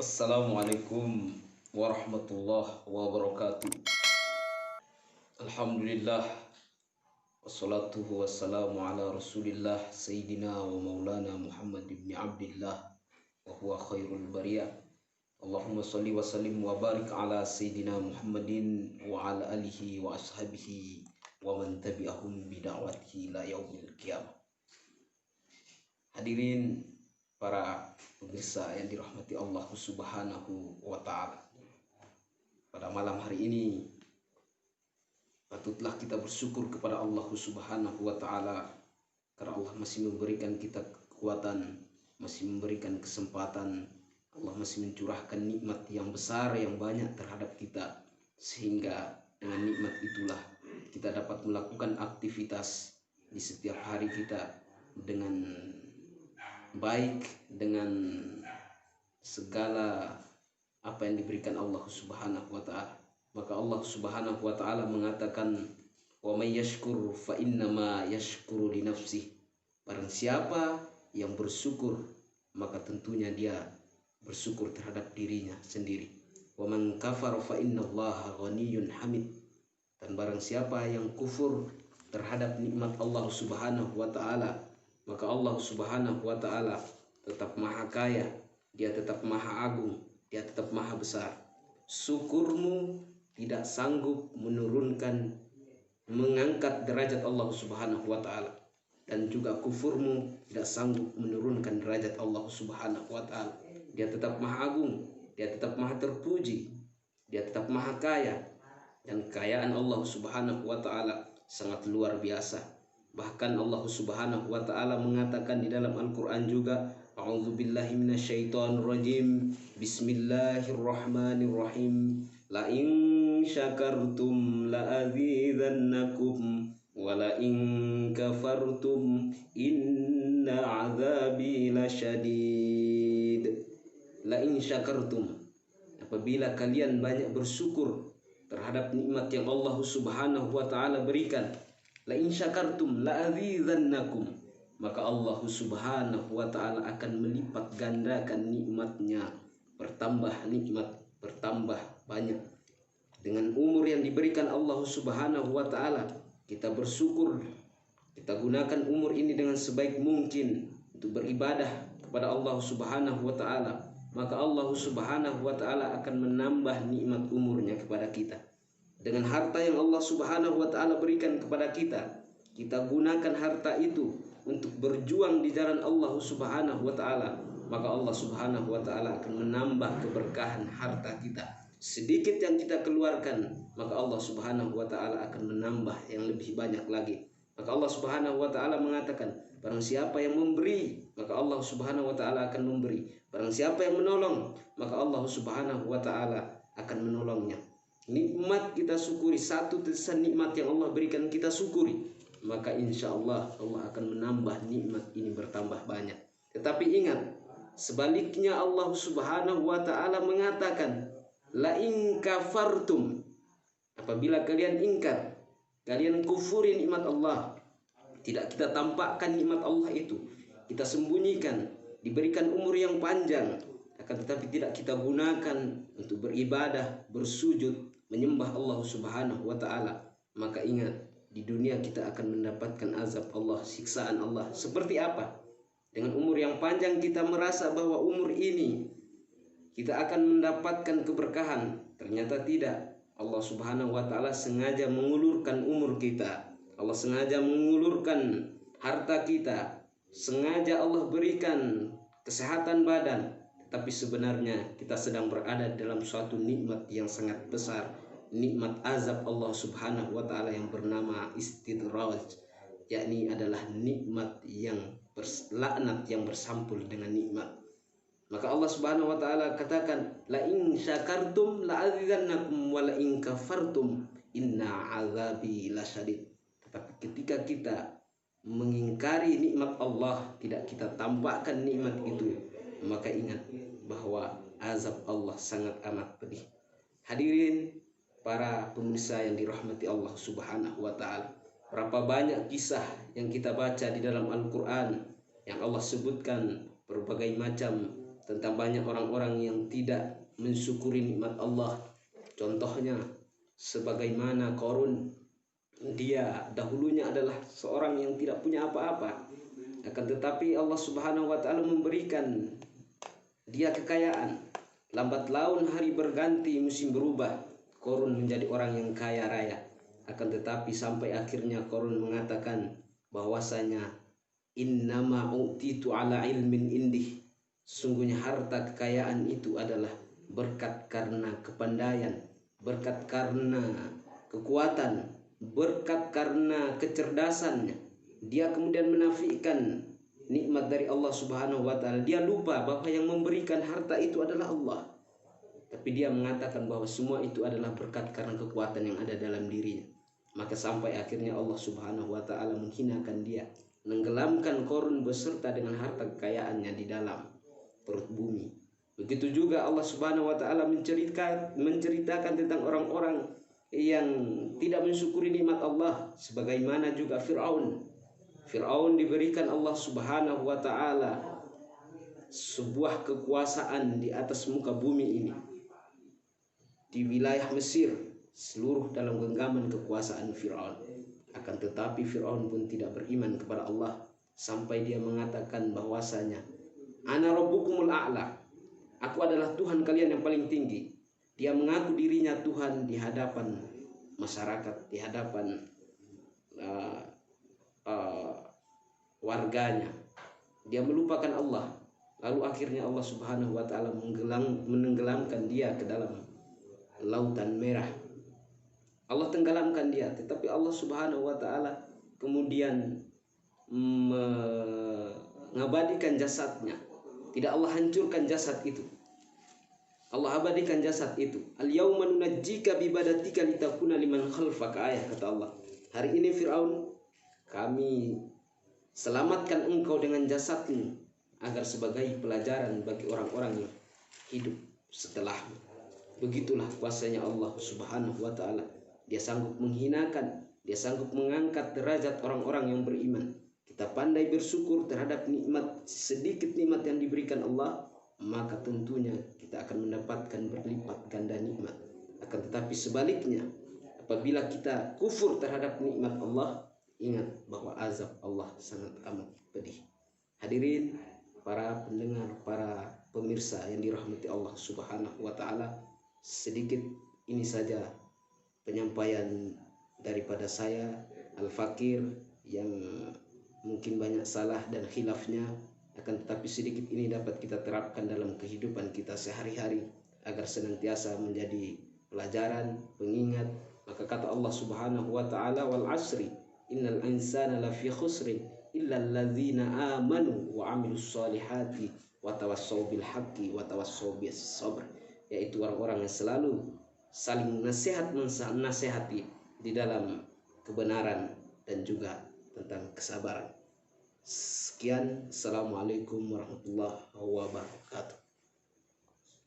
Assalamualaikum warahmatullahi wabarakatuh. Alhamdulillah, wassalatu wassalamu ala rasulillah Sayyidina wa maulana Muhammad ibn Abdillah wa huwa khairul bariyah. Allahumma salli wa sallim wa barik ala Sayyidina Muhammadin wa ala alihi wa ashabihi wa man tabi'ahum bida'watihi ila yaumil qiyamah. Hadirin para pemirsa yang dirahmati Allah Subhanahu wa Ta'ala, pada malam hari ini patutlah kita bersyukur kepada Allah Subhanahu wa Ta'ala karena Allah masih memberikan kita kekuatan, masih memberikan kesempatan. Allah masih mencurahkan nikmat yang besar, yang banyak terhadap kita, sehingga dengan nikmat itulah kita dapat melakukan aktivitas di setiap hari kita dengan baik, dengan segala apa yang diberikan Allah Subhanahu wa Ta'ala. Maka Allah Subhanahu wa Ta'ala mengatakan, wa may yashkur fa innama yashkuru li nafsih. Barang siapa yang bersyukur, maka tentunya dia bersyukur terhadap dirinya sendiri. Wa man kafara fa innallaha ghaniyyun hamid. Dan barang siapa yang kufur terhadap nikmat Allah Subhanahu wa Ta'ala, maka Allah Subhanahu wa Ta'ala tetap maha kaya, dia tetap maha agung, dia tetap maha besar. Syukurmu tidak sanggup menurunkan, mengangkat derajat Allah Subhanahu wa Ta'ala, dan juga kufurmu tidak sanggup menurunkan derajat Allah Subhanahu wa Ta'ala. Dia tetap maha agung, dia tetap maha terpuji, dia tetap maha kaya, dan kekayaan Allah Subhanahu wa Ta'ala sangat luar biasa. Bahkan Allah Subhanahu wa Ta'ala mengatakan di dalam Al-Quran juga, a'udzubillahi minasyaitonir rajim, bismillahirrahmanirrahim, la in syakartum la azidannakum wa la in kafartum inna azabi lasyadid. La in syakartum, apabila kalian banyak bersyukur terhadap nikmat yang Allah Subhanahu wa Ta'ala berikan, la in syakartum la azidannakum, maka Allah Subhanahu wa Ta'ala akan melipat gandakan nikmatnya, bertambah nikmat, bertambah banyak. Dengan umur yang diberikan Allah Subhanahu wa Ta'ala, kita bersyukur, kita gunakan umur ini dengan sebaik mungkin untuk beribadah kepada Allah Subhanahu wa Ta'ala, maka Allah Subhanahu wa Ta'ala akan menambah nikmat umurnya kepada kita. Dengan harta yang Allah Subhanahu wa Ta'ala berikan kepada kita, kita gunakan harta itu untuk berjuang di jalan Allah Subhanahu wa Ta'ala, maka Allah Subhanahu wa Ta'ala akan menambah keberkahan harta kita. Sedikit yang kita keluarkan, maka Allah Subhanahu wa Ta'ala akan menambah yang lebih banyak lagi. Maka Allah Subhanahu wa Ta'ala mengatakan, barang siapa yang memberi, maka Allah Subhanahu wa Ta'ala akan memberi. Barang siapa yang menolong, maka Allah Subhanahu wa Ta'ala akan menolongnya. Nikmat kita syukuri, satu tetesan nikmat yang Allah berikan kita syukuri, maka insya Allah Allah akan menambah nikmat ini bertambah banyak. Tetapi ingat, sebaliknya Allah Subhanahu wa Ta'ala mengatakan, la in kafartum, apabila kalian ingkar, kalian kufuri nikmat Allah, tidak kita tampakkan nikmat Allah itu, kita sembunyikan, diberikan umur yang panjang, akan tetapi tidak kita gunakan untuk beribadah, bersujud, menyembah Allah Subhanahu wa Ta'ala, maka ingat, di dunia kita akan mendapatkan azab Allah, siksaan Allah. Seperti apa? Dengan umur yang panjang kita merasa bahwa umur ini kita akan mendapatkan keberkahan, ternyata tidak. Allah Subhanahu wa Ta'ala sengaja mengulurkan umur kita, Allah sengaja mengulurkan harta kita, sengaja Allah berikan kesehatan badan, tapi sebenarnya kita sedang berada dalam suatu nikmat yang sangat besar, nikmat azab Allah Subhanahu wa Ta'ala yang bernama istidraj, yakni adalah nikmat yang laknat yang bersampul dengan nikmat. Maka Allah Subhanahu wa Ta'ala katakan, la in syakartum la azidannakum wa la in kafartum inna azabi lasyadid. Tetapi ketika kita mengingkari nikmat Allah, tidak kita tampakkan nikmat itu, maka ingat bahwa azab Allah sangat amat pedih. Hadirin para pemirsa yang dirahmati Allah Subhanahu wa Ta'ala, berapa banyak kisah yang kita baca di dalam Al-Quran yang Allah sebutkan berbagai macam tentang banyak orang-orang yang tidak mensyukuri nikmat Allah. Contohnya sebagaimana Qarun, dia dahulunya adalah seorang yang tidak punya apa-apa, akan tetapi Allah Subhanahu wa taala memberikan dia kekayaan. Lambat laun hari berganti, musim berubah, Qarun menjadi orang yang kaya raya. Akan tetapi sampai akhirnya Qarun mengatakan bahwasanya innama utitu ala ilmin indih, sungguhnya harta kekayaan itu adalah berkat karena kepandaian, berkat karena kekuatan, berkat karena kecerdasannya. Dia kemudian menafikan nikmat dari Allah Subhanahu wa taala. Dia lupa bahwa yang memberikan harta itu adalah Allah. Tapi dia mengatakan bahwa semua itu adalah berkat karena kekuatan yang ada dalam dirinya. Maka sampai akhirnya Allah Subhanahu wa taala menghinakan dia, menenggelamkan Qarun beserta dengan harta kekayaannya di dalam perut bumi. Begitu juga Allah Subhanahu wa taala menceritakan tentang orang-orang yang tidak mensyukuri nikmat Allah, sebagaimana juga Firaun. Firaun diberikan Allah Subhanahu wa taala sebuah kekuasaan di atas muka bumi ini. Di wilayah Mesir, seluruh dalam genggaman kekuasaan Firaun. Akan tetapi Firaun pun tidak beriman kepada Allah sampai dia mengatakan bahwasanya ana rabbukumul a'la, aku adalah Tuhan kalian yang paling tinggi. Dia mengaku dirinya Tuhan di hadapan masyarakat, di hadapan warganya. Dia melupakan Allah. Lalu akhirnya Allah Subhanahu wa taala menenggelamkan dia ke dalam lautan merah. Allah tenggelamkan dia, tetapi Allah Subhanahu wa taala kemudian mengabadikan jasadnya. Tidak Allah hancurkan jasad itu. Allah abadikan jasad itu. Al-yauma nunajjika bi badatika litakuna liman khalfaka, ayat kata Allah. Hari ini Firaun, kami selamatkan engkau dengan jasadmu agar sebagai pelajaran bagi orang-orang yang hidup setelahmu. Begitulah kuasanya Allah Subhanahu wa taala. Dia sanggup menghinakan, dia sanggup mengangkat derajat orang-orang yang beriman. Kita pandai bersyukur terhadap nikmat, sedikit nikmat yang diberikan Allah, maka tentunya kita akan mendapatkan berlipat ganda nikmat. Akan tetapi sebaliknya, apabila kita kufur terhadap nikmat Allah, ingat bahwa azab Allah sangat amat pedih. Hadirin para pendengar, para pemirsa yang dirahmati Allah Subhanahu wa taala, sedikit ini saja penyampaian daripada saya Al-Fakir yang mungkin banyak salah dan khilafnya, akan tetapi sedikit ini dapat kita terapkan dalam kehidupan kita sehari-hari agar senantiasa menjadi pelajaran, pengingat. Maka kata Allah Subhanahu wa taala, wal asri innal insana lafi khusrin illa alladzina amanu wa amilus solihati wa tawassaw bil haqqi wa tawassaw bis sabr, yaitu orang-orang yang selalu saling nasihati di dalam kebenaran dan juga tentang kesabaran. Sekian, assalamualaikum warahmatullahi wabarakatuh.